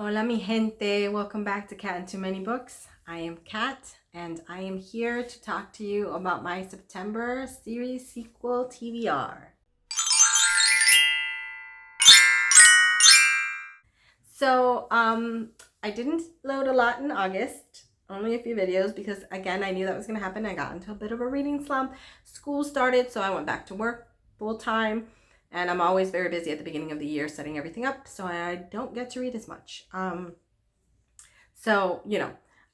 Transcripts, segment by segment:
Hola mi gente, welcome back to Cat and Too Many Books. I am Kat and I am here to talk to you about my September series sequel TBR. I didn't load a lot in August, only a few videos because again I knew that was going to happen. I got into a bit of a reading slump. School started, so I went back to work full time. And I'm always very busy at the beginning of the year setting everything up, so I don't get to read as much. So,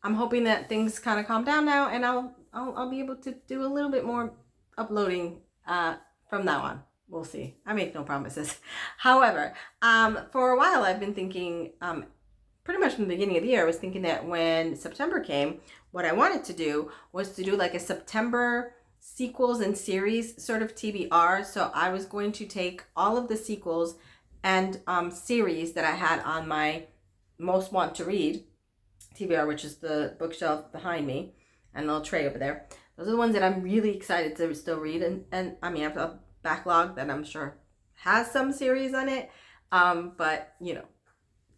I'm hoping that things kind of calm down now and I'll be able to do a little bit more uploading from now on. We'll see. I make no promises. However, for a while I've been thinking, pretty much from the beginning of the year, I was thinking that when September came, what I wanted to do was to do like a September sequels and series sort of TBR. So I was going to take all of the sequels and series that I had on my most want to read TBR, which is the bookshelf behind me and the little tray over there. Those are the ones that I'm really excited to still read. And I mean, I have a backlog that I'm sure has some series on it. But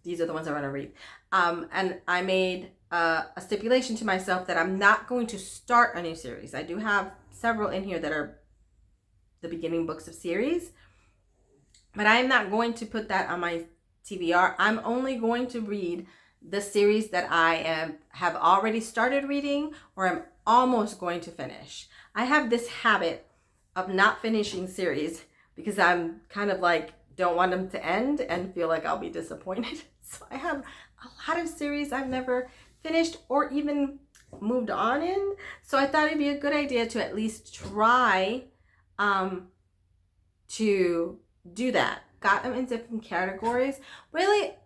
these are the ones I want to read. And I made a stipulation to myself that I'm not going to start a new series. I do have several in here that are the beginning books of series, but I am not going to put that on my TBR. I'm only going to read the series that I have already started reading or I'm almost going to finish. I have this habit of not finishing series because I'm kind of like don't want them to end and feel like I'll be disappointed. So I have a lot of series I've never finished or even moved on in. So I thought it'd be a good idea to at least try to do that. Got them in different categories. Really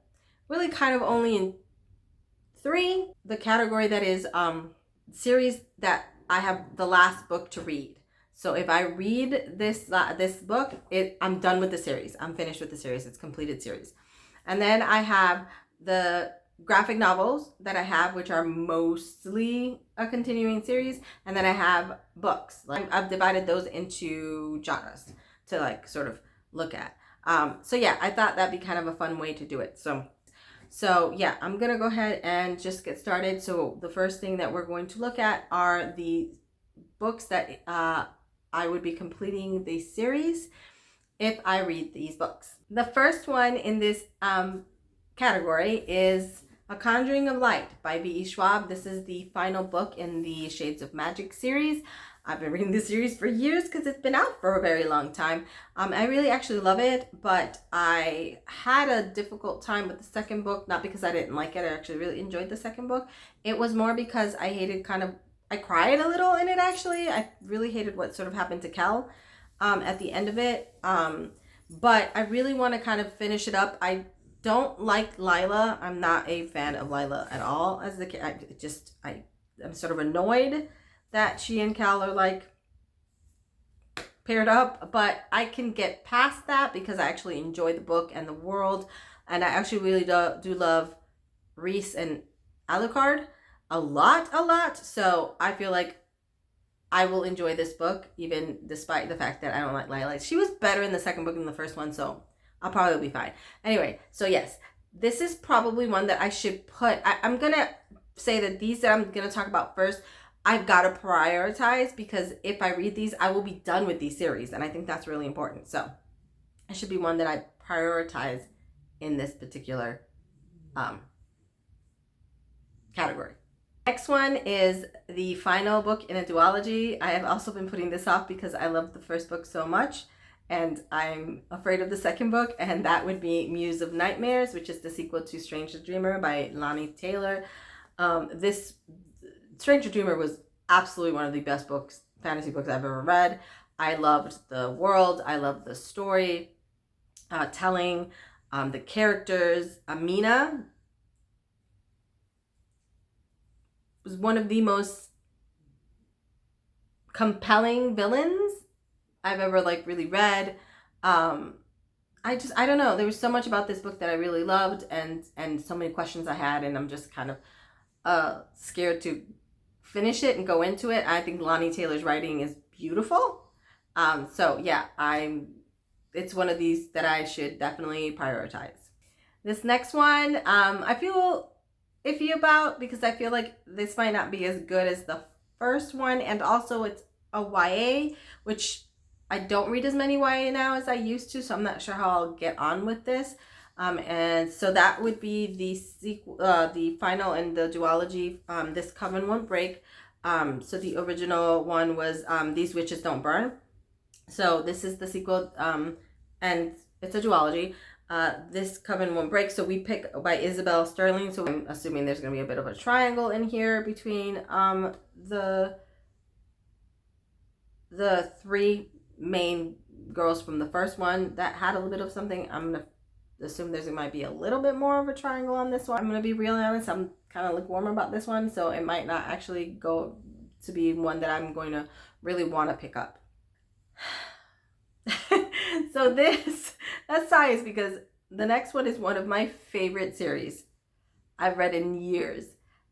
kind of only in three. The category that is series that I have the last book to read. So if I read this book, I'm done with the series. I'm finished with the series. It's completed series. And then I have the graphic novels that I have, which are mostly a continuing series. And then I have books. I've divided those into genres to like sort of look at. So yeah, I thought that'd be kind of a fun way to do it. So yeah, I'm going to go ahead and just get started. So the first thing that we're going to look at are the books that I would be completing the series if I read these books. The first one in this category is A Conjuring of Light by V.E. Schwab. This is the final book in the Shades of Magic series. I've been reading this series for years because it's been out for a very long time. I really actually love it, but I had a difficult time with the second book, not because I didn't like it. I actually really enjoyed the second book. It was more because I cried a little in it, actually. I really hated what sort of happened to Kel at the end of it. But I really want to kind of finish it up. I don't like Lila. I'm not a fan of Lila at all as the kid. I'm sort of annoyed that she and Cal are like paired up, but I can get past that because I actually enjoy the book and the world, and I actually really do love Reese and Alucard a lot. So I feel like I will enjoy this book even despite the fact that I don't like Lila. She was better in the second book than the first one, so I'll probably be fine. Anyway, so yes, this is probably one that I should put. I'm gonna say that these that I'm gonna talk about first, I've got to prioritize because if I read these, I will be done with these series. And I think that's really important. So it should be one that I prioritize in this particular category. Next one is the final book in a duology. I have also been putting this off because I love the first book so much and I'm afraid of the second book, and that would be Muse of Nightmares, which is the sequel to Strange the Dreamer by Lonnie Taylor. This Strange the Dreamer was absolutely one of the best fantasy books I've ever read. I loved the world. I loved the story telling, the characters. Amina was one of the most compelling villains I've ever really read. I don't know. There was so much about this book that I really loved, and so many questions I had, and I'm just kind of scared to finish it and go into it. I think Lonnie Taylor's writing is beautiful. So yeah, it's one of these that I should definitely prioritize. This next one, I feel iffy about because I feel like this might not be as good as the first one, and also it's a YA, which I don't read as many YA now as I used to, so I'm not sure how I'll get on with this. And so that would be the sequel, the final in the duology. This Coven Won't Break. So the original one was These Witches Don't Burn. So this is the sequel, and it's a duology. This Coven Won't Break. So we pick by Isabel Sterling. So I'm assuming there's going to be a bit of a triangle in here between the three main girls from the first one that had a little bit of something. I'm going to assume there might be a little bit more of a triangle on this one. I'm going to be really honest. I'm kind of lukewarm about this one. So it might not actually go to be one that I'm going to really want to pick up. So that sighs because the next one is one of my favorite series I've read in years.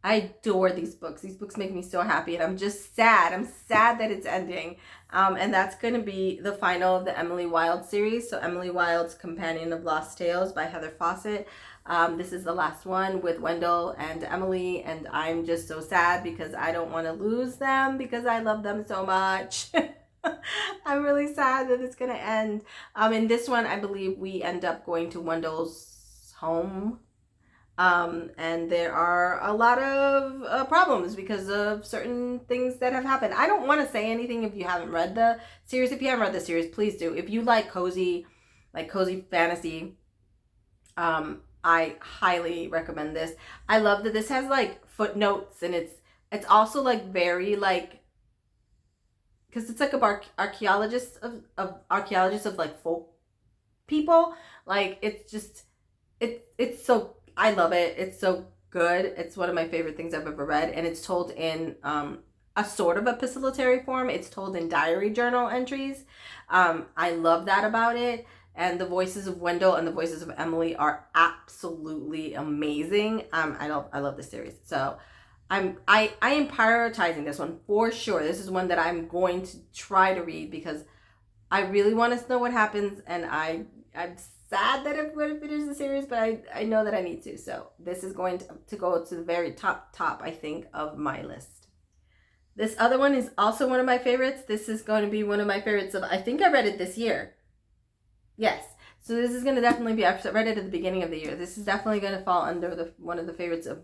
I adore these books. These books make me so happy, and I'm just sad. I'm sad that it's ending. And that's going to be the final of the Emily Wilde series. So Emily Wilde's Companion of Lost Tales by Heather Fawcett. This is the last one with Wendell and Emily, and I'm just so sad because I don't want to lose them because I love them so much. I'm really sad that it's going to end. In this one, I believe we end up going to Wendell's home. And there are a lot of problems because of certain things that have happened. I don't want to say anything if you haven't read the series. If you haven't read the series, please do. If you like cozy fantasy, I highly recommend this. I love that this has like footnotes, and it's also like very like, because it's like a archaeologists of like folk people. Like it's just it's so, I love it. It's so good. It's one of my favorite things I've ever read, and it's told in a sort of epistolary form. It's told in diary journal entries. I love that about it. And the voices of Wendell and the voices of Emily are absolutely amazing. I love this series. So I am prioritizing this one for sure. This is one that I'm going to try to read because I really want to know what happens, and I'm sad that I'm going to finish the series, but I know that I need to. So this is going to go to the very top, I think, of my list. This other one is also one of my favorites. This is going to be one of my favorites of, I think I read it this year. Yes. So this is going to definitely be, I read it at the beginning of the year. This is definitely going to fall under one of my favorites of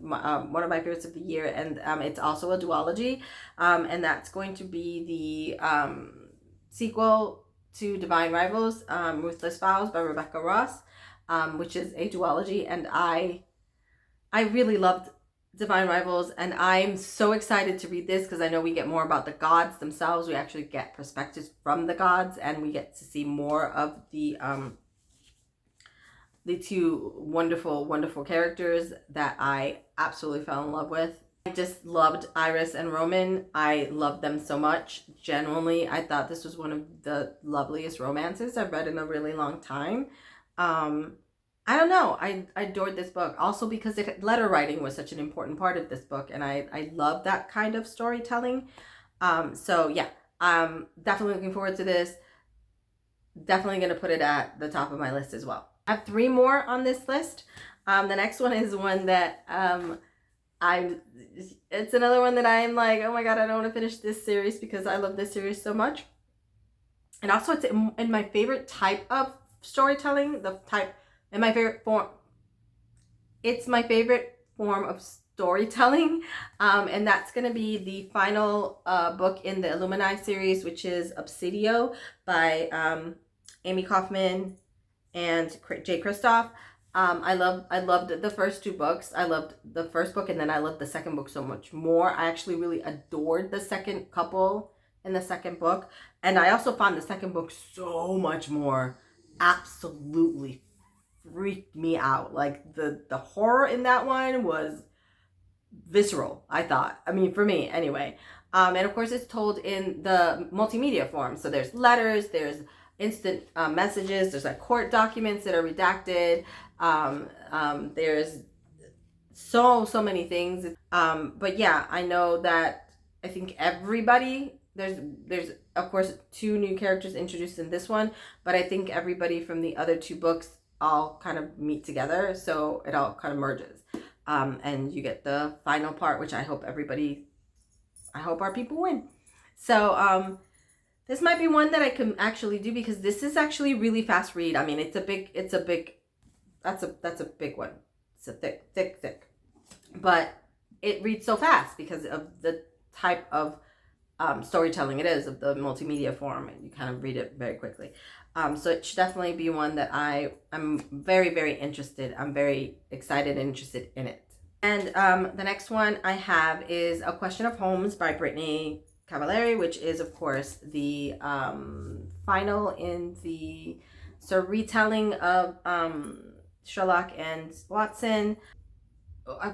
the year. And it's also a duology. And that's going to be the sequel to Divine Rivals, Ruthless Vows by Rebecca Ross, which is a duology, and I really loved Divine Rivals, and I'm so excited to read this because I know we get more about the gods themselves. We actually get perspectives from the gods, and we get to see more of the two wonderful characters that I absolutely fell in love with. I just loved Iris and Roman. I loved them so much. Genuinely, I thought this was one of the loveliest romances I've read in a really long time. I don't know. I adored this book. Also because letter writing was such an important part of this book, and I love that kind of storytelling. So yeah, I'm definitely looking forward to this. Definitely going to put it at the top of my list as well. I have 3 more on this list. The next one is one that it's another one that I'm like, oh my god, I don't want to finish this series because I love this series so much. And also it's in my favorite type of storytelling, in my favorite form. It's my favorite form of storytelling. And that's going to be the final book in the Illumini series, which is Obsidio by Amy Kaufman and Jay Kristoff. I loved the first 2 books. I loved the first book, and then I loved the second book so much more. I actually really adored the second couple in the second book, and I also found the second book so much more absolutely freaked me out. Like the horror in that one was visceral, I thought. I mean, for me anyway. And of course it's told in the multimedia form. So there's letters, there's instant messages, there's like court documents that are redacted. There's so many things. But yeah, I know that I think everybody, there's of course 2 new characters introduced in this one, but I think everybody from the other 2 books all kind of meet together, so it all kind of merges, and you get the final part, which I hope our people win. So this might be one that I can actually do, because this is actually really fast read. I mean, that's a big one. It's a thick, but it reads so fast because of the type of storytelling it is, of the multimedia form, and you kind of read it very quickly. So it should definitely be one that I'm very, very interested. I'm very excited and interested in it. And the next one I have is A Question of Homes by Brittany Cavallari, which is, of course, the final in the sort of retelling of Sherlock and Watson.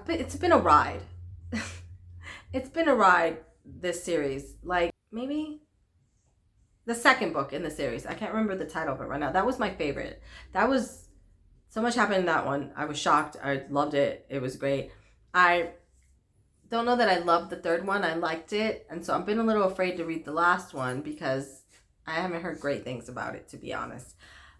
It's been a ride. It's been a ride, this series. Like, maybe the second book in the series. I can't remember the title of it right now. That was my favorite. That was, so much happened in that one. I was shocked. I loved it. It was great. I don't know that I loved the third one. I liked it. And so I've been a little afraid to read the last one because I haven't heard great things about it, to be honest.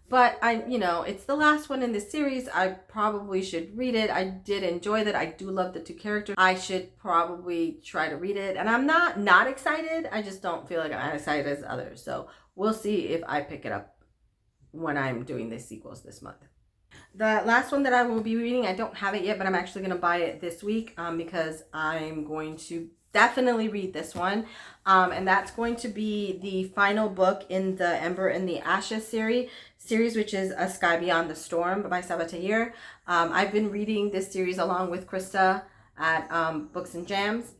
But it's the last one in this series. I probably should read it. I did enjoy that. I do love the two characters. I should probably try to read it. And I'm not excited. I just don't feel like I'm as excited as others. So we'll see if I pick it up when I'm doing the sequels this month. The last one that I will be reading, I don't have it yet, but I'm actually going to buy it this week because I'm going to definitely read this one. And that's going to be the final book in the Ember and the Ashes series, which is A Sky Beyond the Storm by Sabaa Tahir. I've been reading this series along with Krista at Books and Jams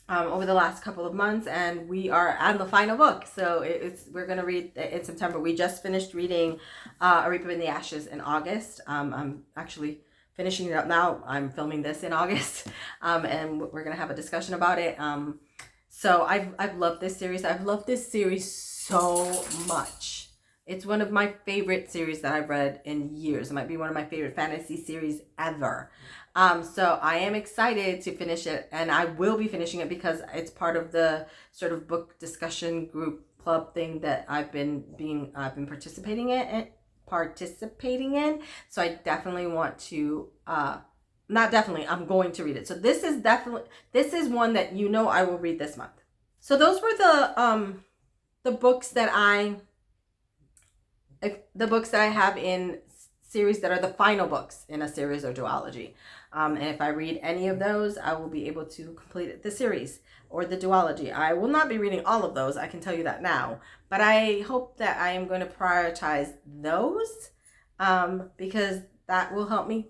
over the last couple of months, and we are on the final book. So we're going to read in September. We just finished reading A Reaper in the Ashes in August. I'm actually finishing it up now. I'm filming this in August, and we're going to have a discussion about it. So I've loved this series. I've loved this series so much. It's one of my favorite series that I've read in years. It might be one of my favorite fantasy series ever. So I am excited to finish it, and I will be finishing it because it's part of the sort of book discussion group club thing that I've been participating in. So I definitely want to, not definitely, I'm going to read it. So this is one that I will read this month. So those were the books that I have in series that are the final books in a series or duology. And if I read any of those, I will be able to complete the series or the duology. I will not be reading all of those, I can tell you that now. But I hope that I am going to prioritize those because that will help me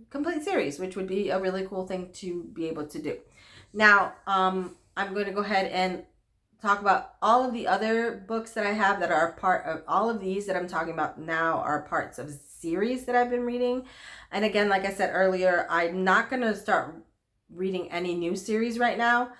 complete series, which would be a really cool thing to be able to do. Now, I'm going to go ahead and talk about all of the other books that I have that are part of all of these that I'm talking about now are parts of series that I've been reading. And again, like I said earlier, I'm not going to start reading any new series right now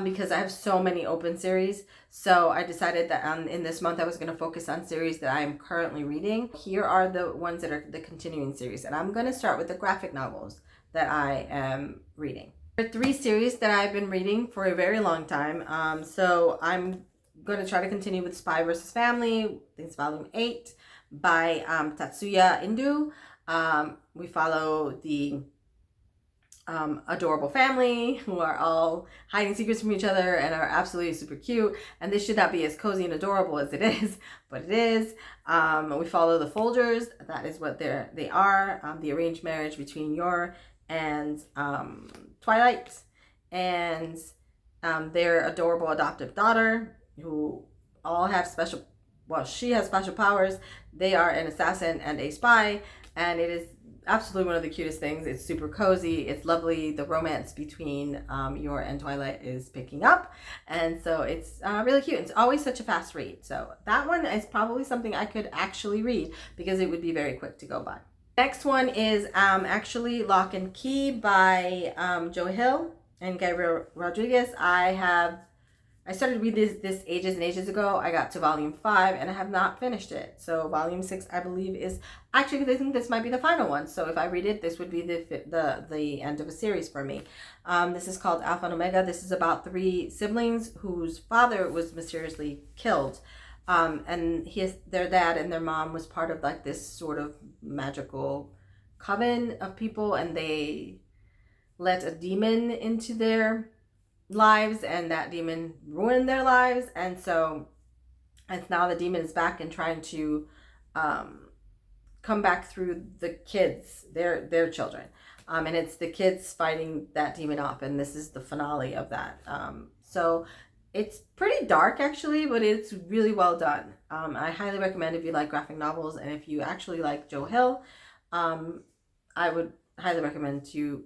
because I have so many open series. So I decided that in this month I was going to focus on series that I am currently reading. Here are the ones that are the continuing series. And I'm going to start with the graphic novels that I am reading. There are 3 series that I've been reading for a very long time. So I'm going to try to continue with Spy vs. Family. I think it's volume 8 by Tatsuya Endo. We follow the adorable family who are all hiding secrets from each other and are absolutely super cute. And this should not be as cozy and adorable as it is, but it is. We follow the Folgers. That is what they are. The arranged marriage between Yor and Twilight, and their adorable adoptive daughter, who all have she has special powers. They are an assassin and a spy, and it is absolutely one of the cutest things. It's super cozy. It's lovely. The romance between Yor and Twilight is picking up, and so it's really cute. It's always such a fast read. So that one is probably something I could actually read because it would be very quick to go by. Next one is actually Lock and Key by Joe Hill and Gabriel Rodriguez. I started reading this ages and ages ago. I got to volume 5 and I have not finished it. So volume 6, I believe, is actually, I think this might be the final one. So if I read it, this would be the end of a series for me. This is called Alpha and Omega. This is about 3 siblings whose father was mysteriously killed And their dad and their mom was part of like this sort of magical coven of people, and they let a demon into their lives, and that demon ruined their lives. And so, and now the demon is back and trying to come back through the kids, their children. And it's the kids fighting that demon off, and this is the finale of that. So it's pretty dark actually, but it's really well done. I highly recommend if you like graphic novels, and if you actually like Joe Hill, I would highly recommend to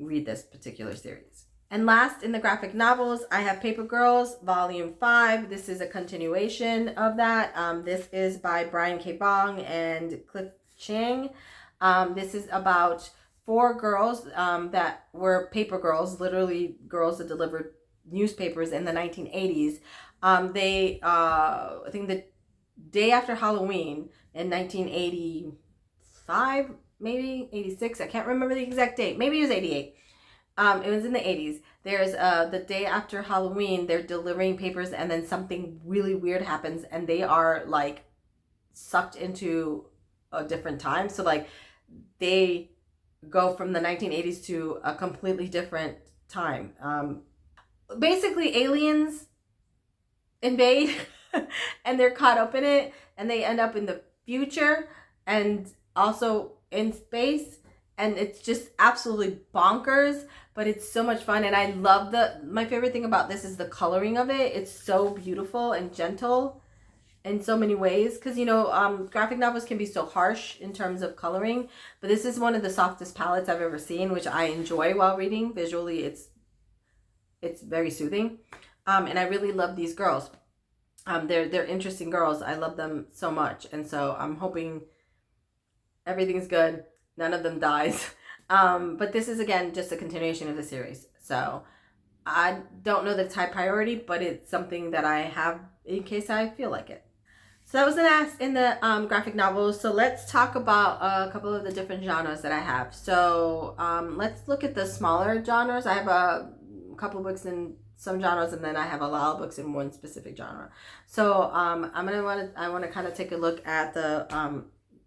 read this particular series. And last in the graphic novels, I have Paper Girls Volume 5. This is a continuation of that. This is by Brian K. Bong and Cliff Chang. This is about 4 girls that were paper girls, literally girls that delivered newspapers in the 1980s. I think the day after Halloween in 1985, maybe 86, I can't remember the exact date. Maybe it was 88. It was in the 80s. There's the day after Halloween, they're delivering papers, and then something really weird happens, and they are like sucked into a different time. So like they go from the 1980s to a completely different time. Basically aliens invade and they're caught up in it, and they end up in the future and also in space, and it's just absolutely bonkers, but it's so much fun. And I love my favorite thing about this is the coloring of it. It's so beautiful and gentle in so many ways, because graphic novels can be so harsh in terms of coloring, but this is one of the softest palettes I've ever seen, which I enjoy while reading. Visually it's very soothing, and I really love these girls. They're interesting girls. I love them so much, and so I'm hoping everything's good, none of them dies. But this is again just a continuation of the series, so I don't know that it's high priority, but it's something that I have in case I feel like it. So that was the last in the graphic novels. So let's talk about a couple of the different genres that I have. So let's look at the smaller genres. I have a couple books in some genres, and then I have a lot of books in one specific genre. So I want to kind of take a look at the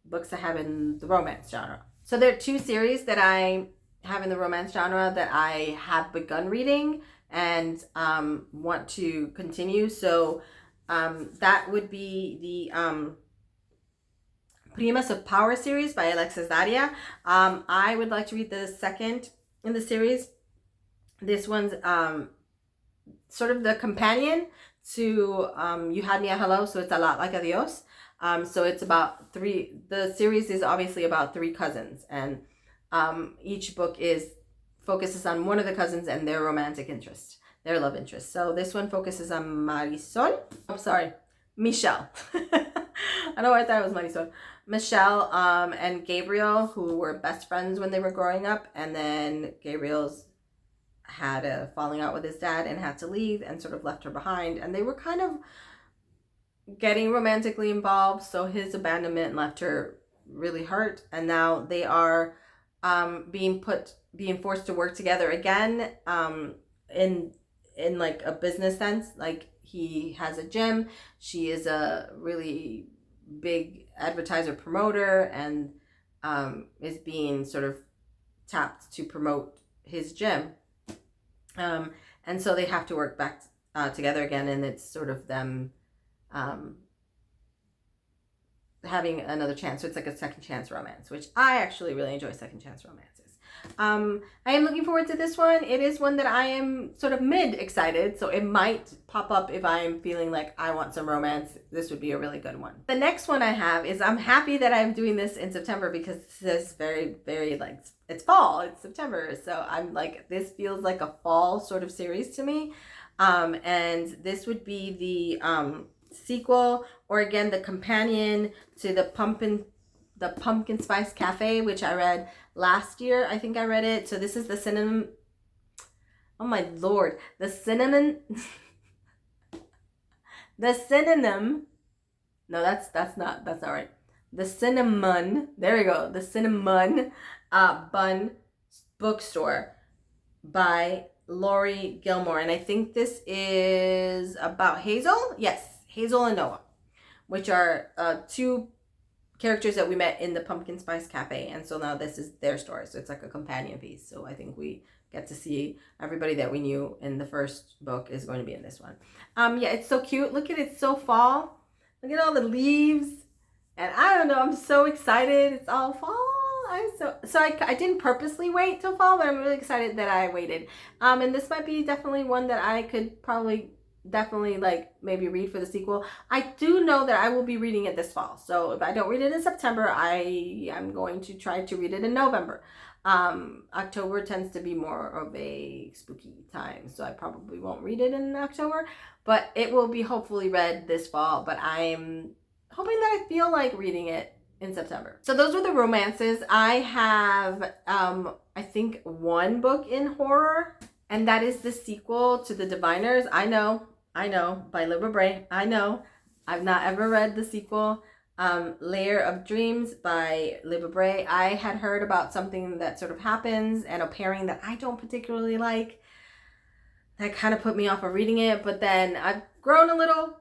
books I have in the romance genre. So there are 2 series that I have in the romance genre that I have begun reading and want to continue. So that would be the Primas of Power series by Alexis Daria. I would like to read the second in the series. This one's sort of the companion to You Had Me at Hello, so it's a lot like Adios. So it's about the series is obviously about 3 cousins, and each book focuses on one of the cousins and their romantic interest, their love interest. So this one focuses on Michelle. I don't know why I thought it was Marisol. Michelle and Gabriel, who were best friends when they were growing up, and then Gabriel's had a falling out with his dad and had to leave and sort of left her behind, and they were kind of getting romantically involved, so his abandonment left her really hurt, and now they are being forced to work together again in like a business sense. Like he has a gym, she is a really big advertiser promoter, and is being sort of tapped to promote his gym, and so they have to work back together again, and it's sort of them having another chance. So it's like a second chance romance, which I actually really enjoy second chance romances. I am looking forward to this one. It is one that I am sort of mid excited, so it might pop up if I am feeling like I want some romance. This would be a really good one. The next one I have is, I'm happy that I'm doing this in September, because this is very, very like, it's fall, it's September, so I'm like, this feels like a fall sort of series to me. And this would be the sequel, or again the companion to the Pumpkin Spice Cafe, which I read last year. I think I read it. So this is the cinnamon. Oh my lord, the cinnamon. The synonym. No, that's not right. The cinnamon. There we go. The cinnamon bun bookstore by Lori Gilmore, and I think this is about Hazel. Yes, Hazel and Noah. which are two characters that we met in the Pumpkin Spice Cafe, and so now this is their story, so it's like a companion piece. So I think we get to see everybody that we knew in the first book is going to be in this one. Yeah, it's so cute. Look at it, so fall. Look at all the leaves, and I don't know, I'm so excited. It's all fall. I didn't purposely wait till fall, but I'm really excited that I waited. And this might be definitely one that I could probably definitely like maybe read for the sequel. I do know that I will be reading it this fall, so if I don't read it in September, I am going to try to read it in November. October tends to be more of a spooky time, so I probably won't read it in October, but it will be hopefully read this fall. But I'm hoping that I feel like reading it in September. So those were the romances. I have I think one book in horror, and that is the sequel to The Diviners. I know, by Libba Bray. I know, I've not ever read the sequel. Layer of Dreams by Libba Bray. I had heard about something that sort of happens and a pairing that I don't particularly like. That kind of put me off of reading it, but then I've grown a little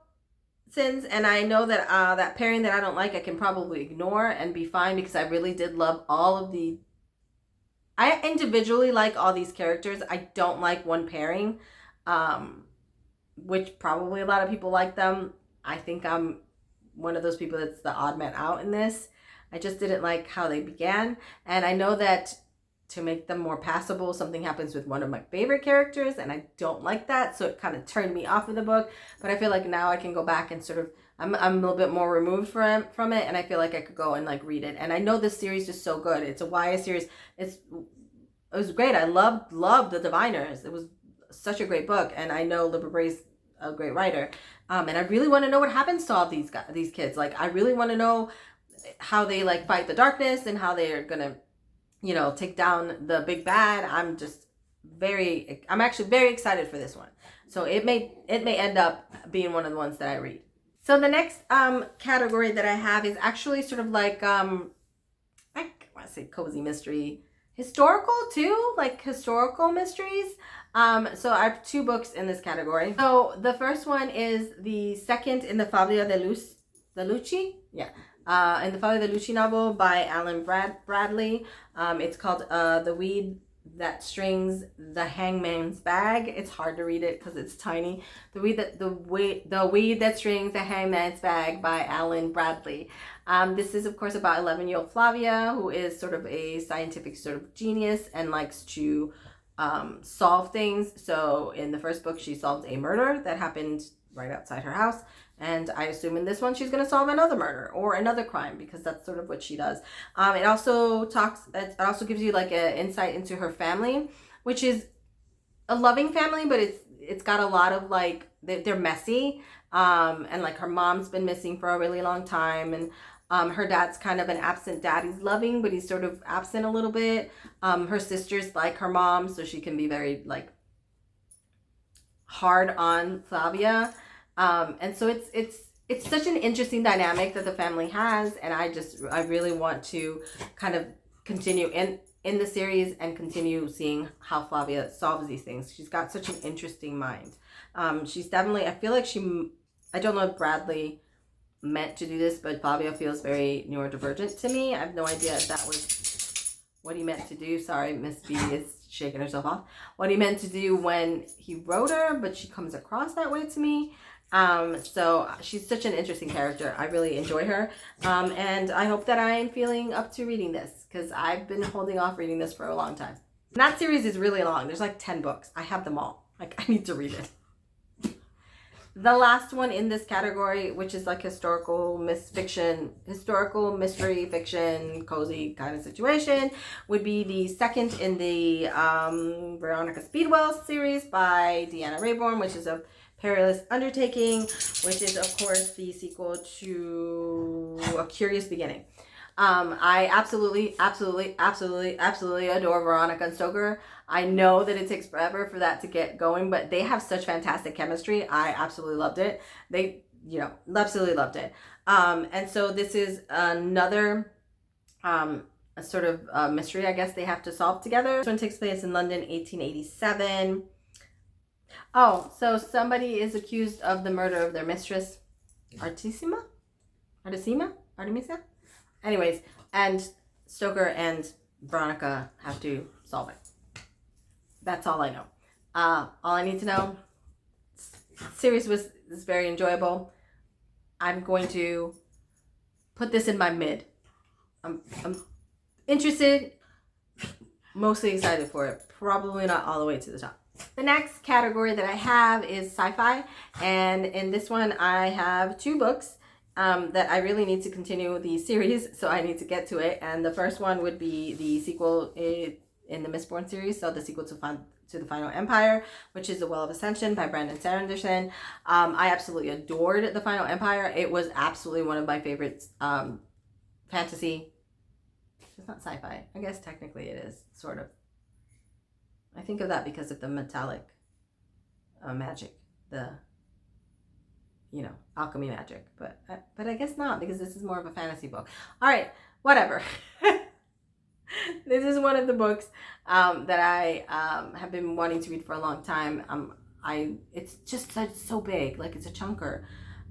since, and I know that that pairing that I don't like, I can probably ignore and be fine, because I really did love all of the... I individually like all these characters. I don't like one pairing, which probably a lot of people like them. I think I'm one of those people that's the odd man out in this. I just didn't like how they began, and I know that to make them more passable, something happens with one of my favorite characters, and I don't like that, so it kind of turned me off of the book. But I feel like now I can go back and sort of, I'm a little bit more removed from it, and I feel like I could go and like read it. And I know this series is so good. It's a YA series. It was great. I loved The Diviners. It was such a great book, and I know Libba Bray's a great writer. And I really want to know what happens to all these kids. Like, I really want to know how they like fight the darkness and how they are gonna, you know, take down the big bad. I'm actually very excited for this one. So it may end up being one of the ones that I read. So the next category that I have is actually sort of like I want to say cozy mystery, historical too, like historical mysteries. So I have two books in this category. So the first one is the second in the Fabia de Lucci. Yeah. In the Fabia de Lucci novel by Alan Bradley. It's called The Weed That Strings the Hangman's Bag. It's hard to read it because it's tiny. The Weed That Strings the Hangman's Bag by Alan Bradley. This is of course about 11-year-old Flavia, who is sort of a scientific sort of genius and likes to solve things. So in the first book, she solved a murder that happened right outside her house. And I assume in this one, she's going to solve another murder or another crime, because that's sort of what she does. It also gives you like an insight into her family, which is a loving family, but it's got a lot of like, they're messy. And like her mom's been missing for a really long time. And her dad's kind of an absent dad. He's loving, but he's sort of absent a little bit. Her sister's like her mom, so she can be very like hard on Flavia. And so it's such an interesting dynamic that the family has, and I really want to kind of continue in the series and continue seeing how Flavia solves these things. She's got such an interesting mind. She's definitely, I feel like I don't know if Bradley meant to do this, but Flavia feels very neurodivergent to me. I have no idea if that was what he meant to do. Sorry, Miss B is shaking herself off. What he meant to do when he wrote her, but she comes across that way to me. So she's such an interesting character. I really enjoy her. And I hope that I'm feeling up to reading this, because I've been holding off reading this for a long time. And that series is really long. There's like 10 books. I have them all. Like, I need to read it. The last one in this category, which is like historical mystery fiction, cozy kind of situation, would be the second in the Veronica Speedwell series by Deanna Raybourn, which is a Perilous Undertaking, which is of course the sequel to A Curious Beginning. I absolutely adore Veronica and Stoker. I know that it takes forever for that to get going, but they have such fantastic chemistry. I absolutely loved it. Absolutely loved it. And so this is another a sort of mystery, I guess, they have to solve together. This one takes place in London, 1887. Oh, so somebody is accused of the murder of their mistress, Artissima? Artemisia? Anyways, and Stoker and Veronica have to solve it. That's all I know. All I need to know, series is very enjoyable. I'm going to put this in my mid. I'm interested, mostly excited for it. Probably not all the way to the top. The next category that I have is sci-fi, and in this one I have 2 books that I really need to continue the series, so I need to get to it. And the first one would be the sequel in the Mistborn series, so the sequel to the Final Empire, which is The Well of Ascension by Brandon Sanderson. I absolutely adored The Final Empire. It was absolutely one of my favorites. Fantasy. It's not sci-fi. I guess technically it is, sort of. I think of that because of the metallic magic, the alchemy magic, but I guess not, because this is more of a fantasy book. All right, whatever. This is one of the books that I have been wanting to read for a long time. It's just so big, like it's a chunker.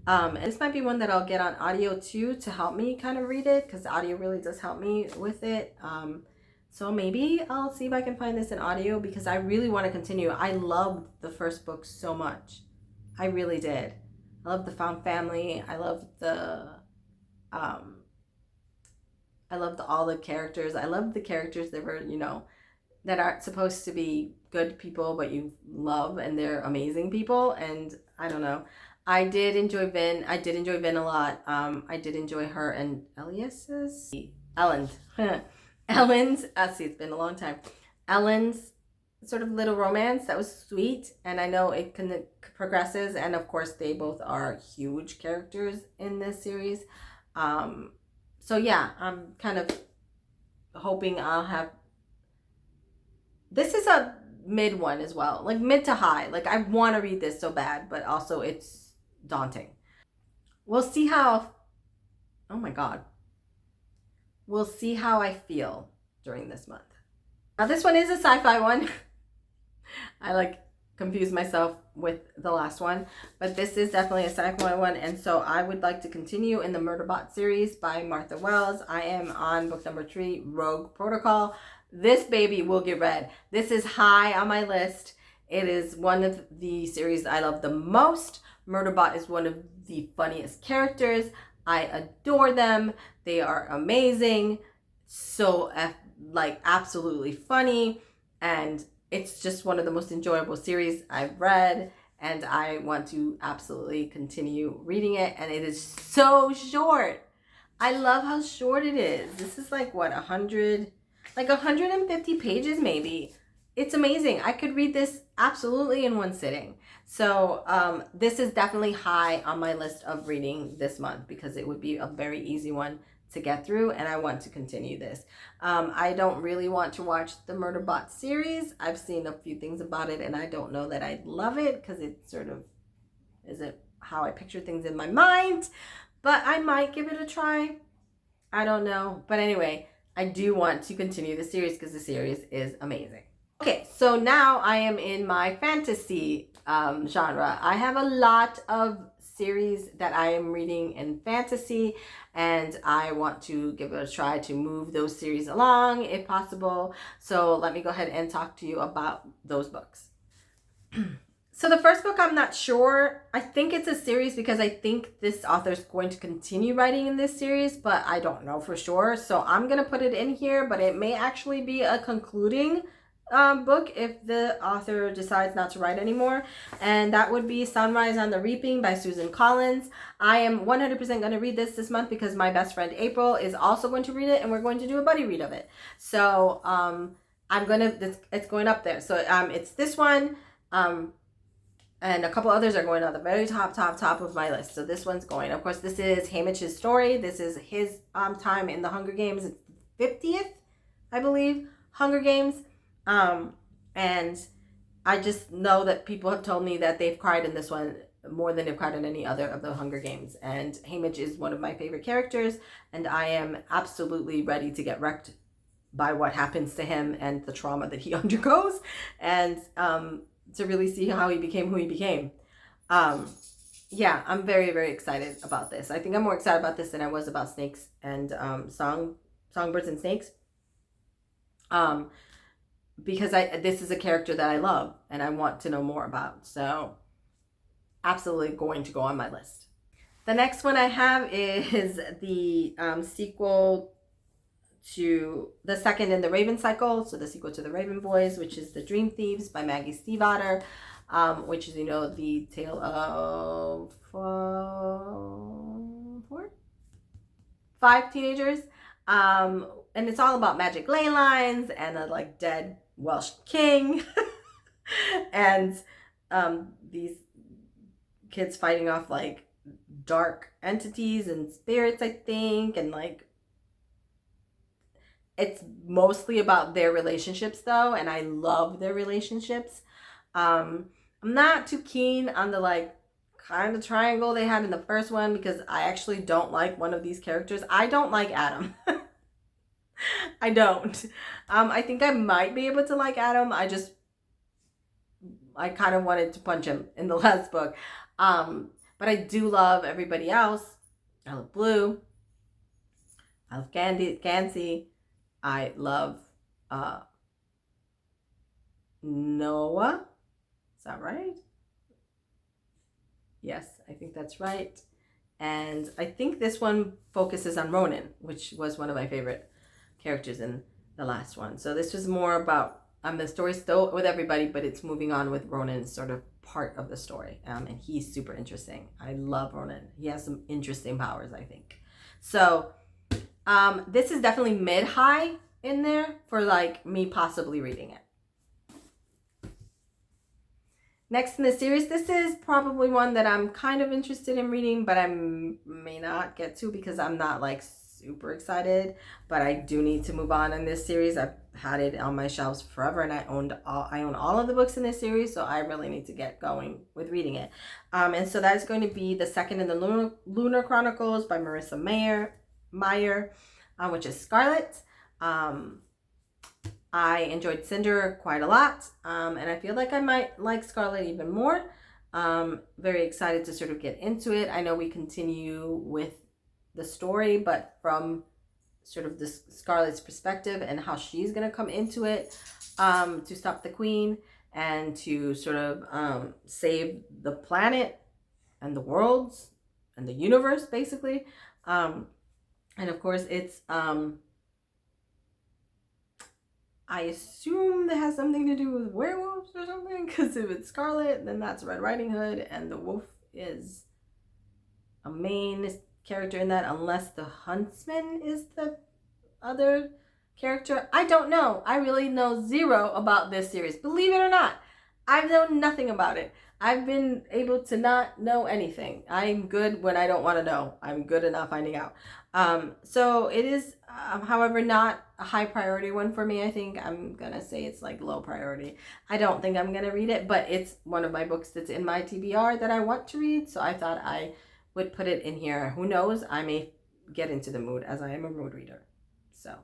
And this might be one that I'll get on audio too to help me kind of read it, because the audio really does help me with it. So maybe I'll see if I can find this in audio, because I really want to continue. I loved the first book so much. I really did. I loved the found family. I loved all the characters. I loved the characters that were, that aren't supposed to be good people, but you love, and they're amazing people. And I don't know. I did enjoy Vin. I did enjoy Vin a lot. I did enjoy her and Ellen's. See, it's been a long time. Ellen's sort of little romance that was sweet, and I know it progresses, and of course they both are huge characters in this series. So yeah, I'm kind of hoping I'll have. This is a mid one as well, like mid to high. Like I want to read this so bad, but also it's daunting. We'll see how. Oh my God. We'll see how I feel during this month. Now this one is a sci-fi one. I confuse myself with the last one, but this is definitely a sci-fi one, and so I would like to continue in the Murderbot series by Martha Wells. I am on book number 3, Rogue Protocol. This baby will get read. This is high on my list. It is one of the series I love the most. Murderbot is one of the funniest characters. I adore them. They are amazing. So absolutely funny, and it's just one of the most enjoyable series I've read, and I want to absolutely continue reading it. And it is so short. I love how short it is. This is 150 pages maybe. It's amazing. I could read this absolutely in one sitting. So this is definitely high on my list of reading this month, because it would be a very easy one to get through, and I want to continue this. I don't really want to watch the Murderbot series. I've seen a few things about it, and I don't know that I'd love it, because it sort of isn't how I picture things in my mind, but I might give it a try. I don't know. But anyway, I do want to continue the series, because the series is amazing. Okay, so now I am in my fantasy genre. I have a lot of series that I am reading in fantasy, and I want to give it a try to move those series along if possible. So let me go ahead and talk to you about those books. So the first book, I'm not sure. I think it's a series, because I think this author is going to continue writing in this series, but I don't know for sure. So I'm going to put it in here, but it may actually be a concluding book if the author decides not to write anymore, and that would be Sunrise on the Reaping by Susan Collins. I am 100% going to read this month, because my best friend April is also going to read it, and we're going to do a buddy read of it. So it's going up there. So it's this one, and a couple others are going on the very top of my list. So this one's going. Of course, this is Hamish's story. This is his time in the Hunger Games. It's 50th, I believe, Hunger Games. And I just know that people have told me that they've cried in this one more than they've cried in any other of the Hunger Games. And Hamish is one of my favorite characters, and I am absolutely ready to get wrecked by what happens to him and the trauma that he undergoes, and to really see how he became who he became. yeah, I'm very, very excited about this. I think I'm more excited about this than I was about snakes and songbirds and snakes. Um, because this is a character that I love and I want to know more about. So absolutely going to go on my list. The next one I have is the sequel to the second in the Raven cycle. So the sequel to the Raven Boys, which is The Dream Thieves by Maggie Stiefvater, which is, the tale of five teenagers. And it's all about magic ley lines and a like dead Welsh king. And these kids fighting off like dark entities and spirits, I think, and like it's mostly about their relationships though, and I love their relationships. I'm not too keen on the like kind of triangle they had in the first one because I actually don't like one of these characters. I don't like Adam. I don't. I think I might be able to like Adam. I kind of wanted to punch him in the last book. But I do love everybody else. I love Blue. I love Gansey. I love Noah. Is that right? Yes, I think that's right. And I think this one focuses on Ronan, which was one of my favorite characters in the last one. So this was more about the story's still with everybody, but it's moving on with Ronan's sort of part of the story. And he's super interesting. I love Ronan. He has some interesting powers, I think. So this is definitely mid-high in there for like me possibly reading it. Next in the series, this is probably one that I'm kind of interested in reading, but I may not get to because I'm not like super excited, but I do need to move on in this series. I've had it on my shelves forever and I own all of the books in this series, so I really need to get going with reading it. And so that's going to be the second in the Lunar Chronicles by Marissa Meyer, which is Scarlet. I enjoyed Cinder quite a lot, and I feel like I might like Scarlet even more. Very excited to sort of get into it. I know we continue with the story, but from sort of this Scarlet's perspective and how she's going to come into it to stop the Queen and to sort of save the planet and the worlds and the universe, basically. And of course, it's... I assume that has something to do with werewolves or something, because if it's Scarlet, then that's Red Riding Hood, and the wolf is a main character in that, unless the huntsman is the other character. I don't know. I really know zero about this series. Believe it or not, I've known nothing about it. I've been able to not know anything. I'm good when I don't want to know. I'm good at not finding out. So it is, however, not a high priority one for me. I think I'm going to say it's like low priority. I don't think I'm going to read it, but it's one of my books that's in my TBR that I want to read. So I thought I would put it in here. Who knows? I may get into the mood as I am a mood reader. So,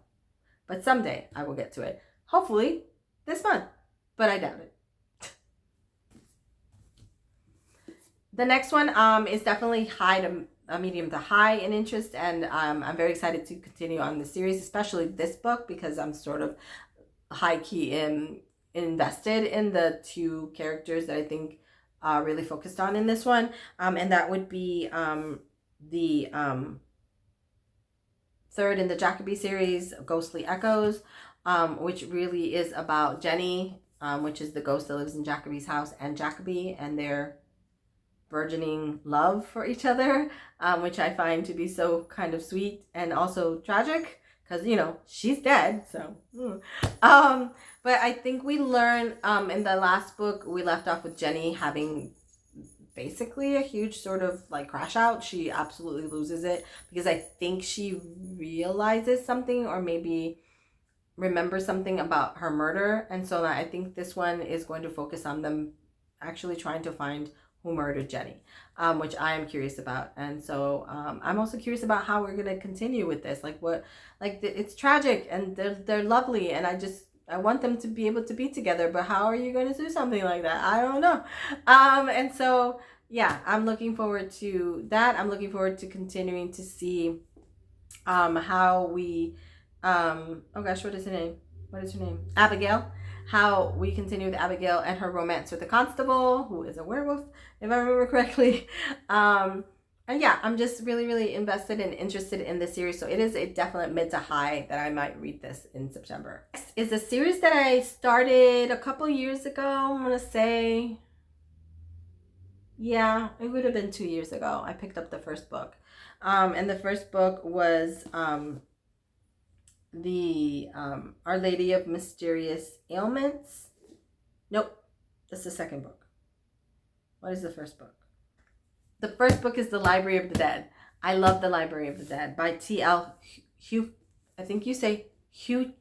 but someday I will get to it. Hopefully this month, but I doubt it. The next one is definitely medium to high in interest, and I'm very excited to continue on the series, especially this book, because I'm sort of high-key invested in the two characters that I think really focused on in this one, and that would be the third in the Jacoby series, Ghostly Echoes, which really is about Jenny, which is the ghost that lives in Jacoby's house, and Jacoby and their burgeoning love for each other, which I find to be so kind of sweet and also tragic, because she's dead. So but I think we learn in the last book we left off with Jenny having basically a huge sort of like crash out. She absolutely loses it because I think she realizes something, or maybe remembers something about her murder, and so I think this one is going to focus on them actually trying to find who murdered Jenny, which I am curious about. And so I'm also curious about how we're going to continue with this. It's tragic and they're lovely, and I want them to be able to be together, but how are you going to do something like that? I don't know. And so yeah, I'm looking forward to that. I'm looking forward to continuing to see how we oh gosh, what is her name? What is her name? Abigail. How we continue with Abigail and her romance with the constable, who is a werewolf, if I remember correctly. And yeah, I'm just really, really invested and interested in this series. So it is a definite mid to high that I might read this in September. Next is a series that I started a couple years ago. I'm gonna say, yeah, it would have been 2 years ago. I picked up the first book. And the first book was the Our Lady of Mysterious Ailments. Nope, that's the second book. What is the first book? The first book is The Library of the Dead. I love The Library of the Dead by T.L. Hugh. I think you say Hugh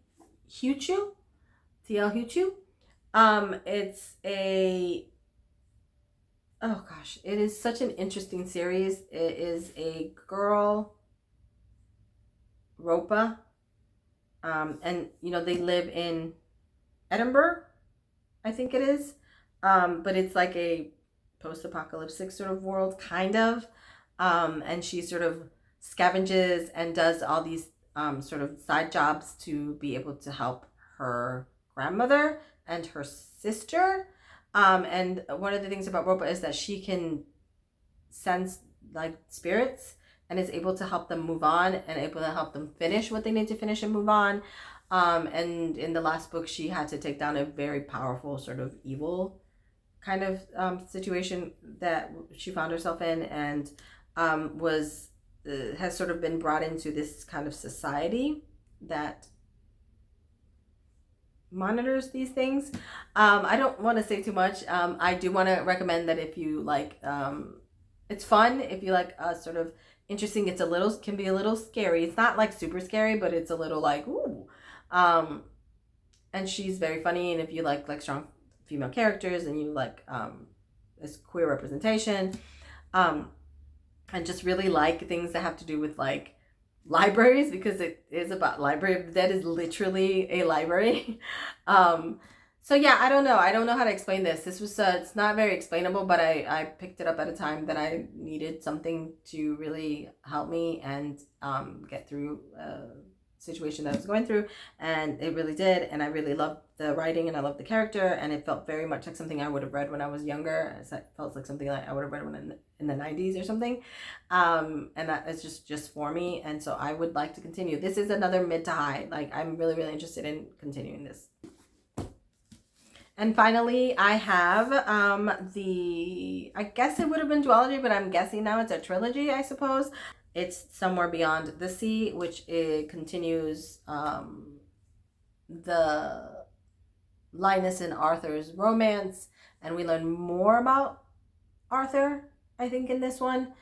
Chu. T.L. Hugh Chu. It's a, oh gosh, it is such an interesting series. It is a girl, Ropa, and you know, they live in Edinburgh, I think it is, but it's like a post-apocalyptic sort of world, kind of, and she sort of scavenges and does all these sort of side jobs to be able to help her grandmother and her sister, and one of the things about Ropa is that she can sense like spirits and is able to help them move on and able to help them finish what they need to finish and move on. And in the last book, she had to take down a very powerful sort of evil kind of situation that she found herself in, and was has sort of been brought into this kind of society that monitors these things. I don't want to say too much. I do want to recommend that if you like, it's fun. If you like sort of interesting, it's a little, can be a little scary. It's not like super scary, but it's a little like, ooh. And she's very funny. And if you like strong female characters and you like this queer representation, and just really like things that have to do with like libraries, because it is about Library of the Dead is literally a library. So yeah, I don't know how to explain this. This was it's not very explainable, but I picked it up at a time that I needed something to really help me and get through a situation that I was going through, and it really did. And I really loved the writing and I loved the character, and it felt very much like something I would have read when I was younger. It felt like something like I would have read when in the 90s or something, and that is just for me. And so I would like to continue. This is another mid to high. Like, I'm really, really interested in continuing this. And finally, I have I guess it would have been duology, but I'm guessing now it's a trilogy, I suppose. It's Somewhere Beyond the Sea, which it continues the Linus and Arthur's romance, and we learn more about Arthur, I think, in this one.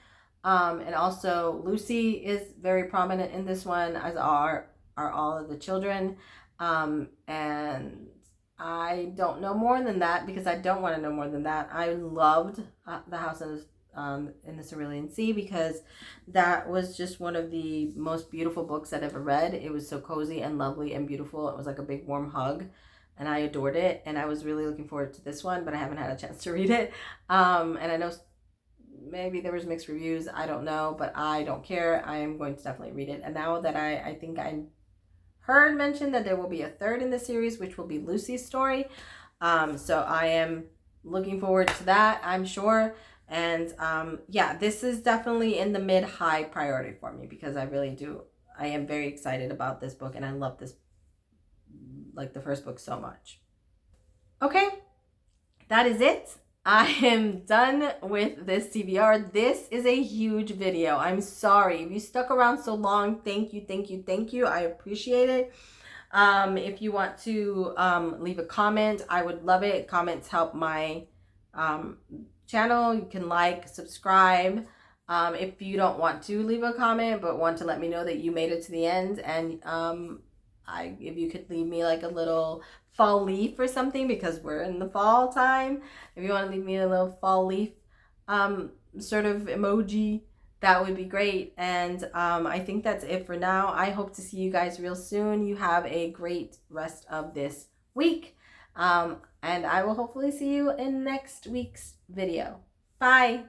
And also Lucy is very prominent in this one, as are all of the children. And I don't know more than that because I don't want to know more than that. I loved The House in the Cerulean Sea, because that was just one of the most beautiful books I'd ever read. It was so cozy and lovely and beautiful. It was like a big warm hug, and I adored it. And I was really looking forward to this one, but I haven't had a chance to read it. And I know maybe there was mixed reviews, I don't know, but I don't care. I am going to definitely read it. And now that I think I heard mention that there will be a third in the series, which will be Lucy's story. So I am looking forward to that, I'm sure. And yeah, this is definitely in the mid-high priority for me, because I am very excited about this book, and I love this, like the first book, so much. Okay, that is it. I am done with this TBR. This is a huge video. I'm sorry. If you stuck around so long, thank you, thank you, thank you. I appreciate it. If you want to leave a comment, I would love it. Comments help my channel. You can like, subscribe. If you don't want to leave a comment but want to let me know that you made it to the end, and if you could leave me like a little fall leaf or something, because we're in the fall time. If you want to leave me a little fall leaf sort of emoji, that would be great. And I think that's it for now. I hope to see you guys real soon. You have a great rest of this week. And I will hopefully see you in next week's video. Bye.